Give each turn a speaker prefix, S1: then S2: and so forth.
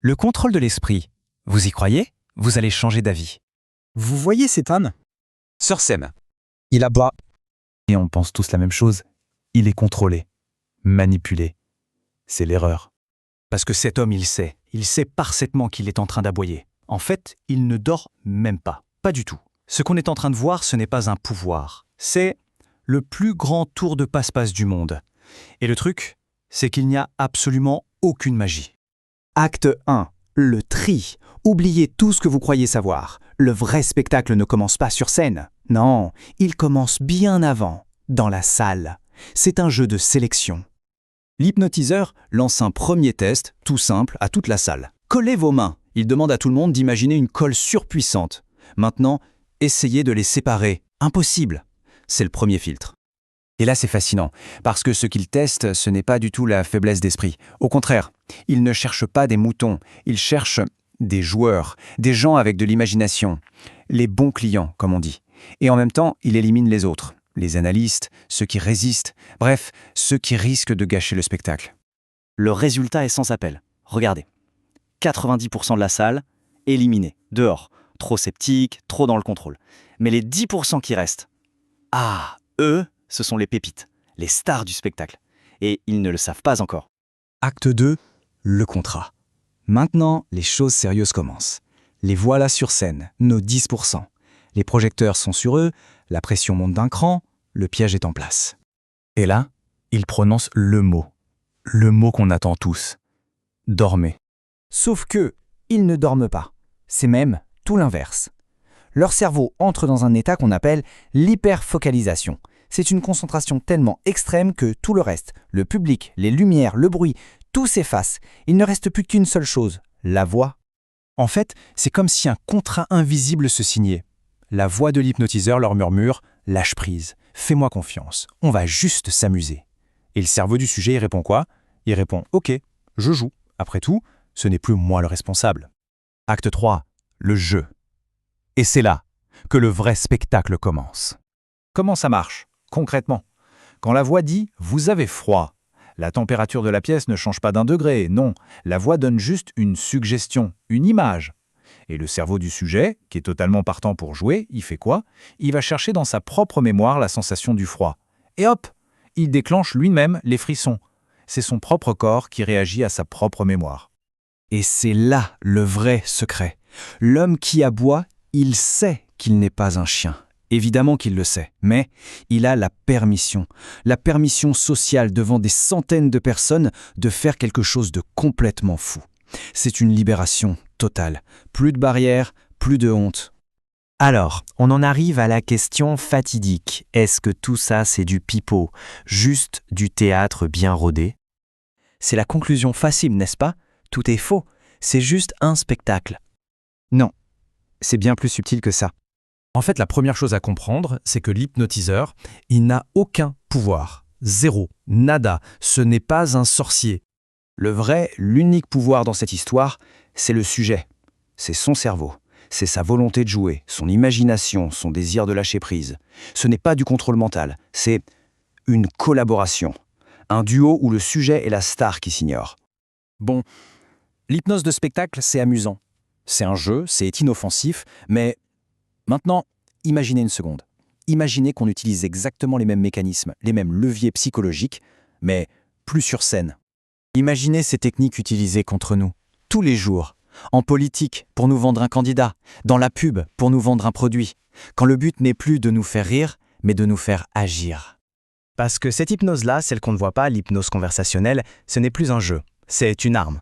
S1: Le contrôle de l'esprit, vous y croyez? Vous allez changer d'avis.
S2: Vous voyez cet âne?
S1: Sœur Sem.
S2: Il aboie.
S3: Et on pense tous la même chose. Il est contrôlé, manipulé. C'est l'erreur.
S1: Parce que cet homme, il sait parfaitement qu'il est en train d'aboyer. En fait, il ne dort même pas. Pas du tout. Ce qu'on est en train de voir, ce n'est pas un pouvoir. C'est le plus grand tour de passe-passe du monde. Et le truc, c'est qu'il n'y a absolument aucune magie.
S4: Acte 1. Le tri. Oubliez tout ce que vous croyez savoir. Le vrai spectacle ne commence pas sur scène. Non, il commence bien avant, dans la salle. C'est un jeu de sélection. L'hypnotiseur lance un premier test, tout simple, à toute la salle. Collez vos mains. Il demande à tout le monde d'imaginer une colle surpuissante. Maintenant, essayez de les séparer. Impossible. C'est le premier filtre. Et là, c'est fascinant, parce que ce qu'il teste, ce n'est pas du tout la faiblesse d'esprit. Au contraire, il ne cherche pas des moutons, il cherche des joueurs, des gens avec de l'imagination, les bons clients, comme on dit. Et en même temps, il élimine les autres, les analystes, ceux qui résistent, bref, ceux qui risquent de gâcher le spectacle. Le résultat est sans appel. Regardez. 90% de la salle, éliminée, dehors. Trop sceptique, trop dans le contrôle. Mais les 10% qui restent, eux, ce sont les pépites, les stars du spectacle. Et ils ne le savent pas encore. Acte 2, le contrat. Maintenant, les choses sérieuses commencent. Les voilà sur scène, nos 10%. Les projecteurs sont sur eux, la pression monte d'un cran, le piège est en place.
S3: Et là, il prononce le mot qu'on attend tous. Dormez.
S4: Sauf que, ils ne dorment pas. C'est même tout l'inverse. Leur cerveau entre dans un état qu'on appelle l'hyperfocalisation. C'est une concentration tellement extrême que tout le reste, le public, les lumières, le bruit, tout s'efface. Il ne reste plus qu'une seule chose, la voix.
S1: En fait, c'est comme si un contrat invisible se signait. La voix de l'hypnotiseur leur murmure « Lâche prise, fais-moi confiance, on va juste s'amuser ». Et le cerveau du sujet, il répond quoi? Il répond « Ok, je joue. Après tout, ce n'est plus moi le responsable ».
S3: Acte 3, le jeu. Et c'est là que le vrai spectacle commence.
S2: Comment ça marche, concrètement? Quand la voix dit « vous avez froid », la température de la pièce ne change pas d'1 degré, non. La voix donne juste une suggestion, une image. Et le cerveau du sujet, qui est totalement partant pour jouer, il fait quoi? Il va chercher dans sa propre mémoire la sensation du froid. Et hop, il déclenche lui-même les frissons. C'est son propre corps qui réagit à sa propre mémoire.
S4: Et c'est là le vrai secret. L'homme qui aboie, il sait qu'il n'est pas un chien. Évidemment qu'il le sait, mais il a la permission sociale devant des centaines de personnes de faire quelque chose de complètement fou. C'est une libération totale. Plus de barrières, plus de honte.
S5: Alors, on en arrive à la question fatidique. Est-ce que tout ça, c'est du pipeau, juste du théâtre bien rodé? C'est la conclusion facile, n'est-ce pas? Tout est faux. C'est juste un spectacle.
S4: Non, c'est bien plus subtil que ça.
S3: En fait, la première chose à comprendre, c'est que l'hypnotiseur, il n'a aucun pouvoir. Zéro, nada, ce n'est pas un sorcier.
S4: Le vrai, l'unique pouvoir dans cette histoire, c'est le sujet. C'est son cerveau. C'est sa volonté de jouer, son imagination, son désir de lâcher prise. Ce n'est pas du contrôle mental, c'est une collaboration. Un duo où le sujet est la star qui s'ignore. Bon, l'hypnose de spectacle, c'est amusant. C'est un jeu, c'est inoffensif, mais maintenant, imaginez une seconde. Imaginez qu'on utilise exactement les mêmes mécanismes, les mêmes leviers psychologiques, mais plus sur scène. Imaginez ces techniques utilisées contre nous, tous les jours, en politique pour nous vendre un candidat, dans la pub pour nous vendre un produit, quand le but n'est plus de nous faire rire, mais de nous faire agir.
S5: Parce que cette hypnose-là, celle qu'on ne voit pas, l'hypnose conversationnelle, ce n'est plus un jeu, c'est une arme.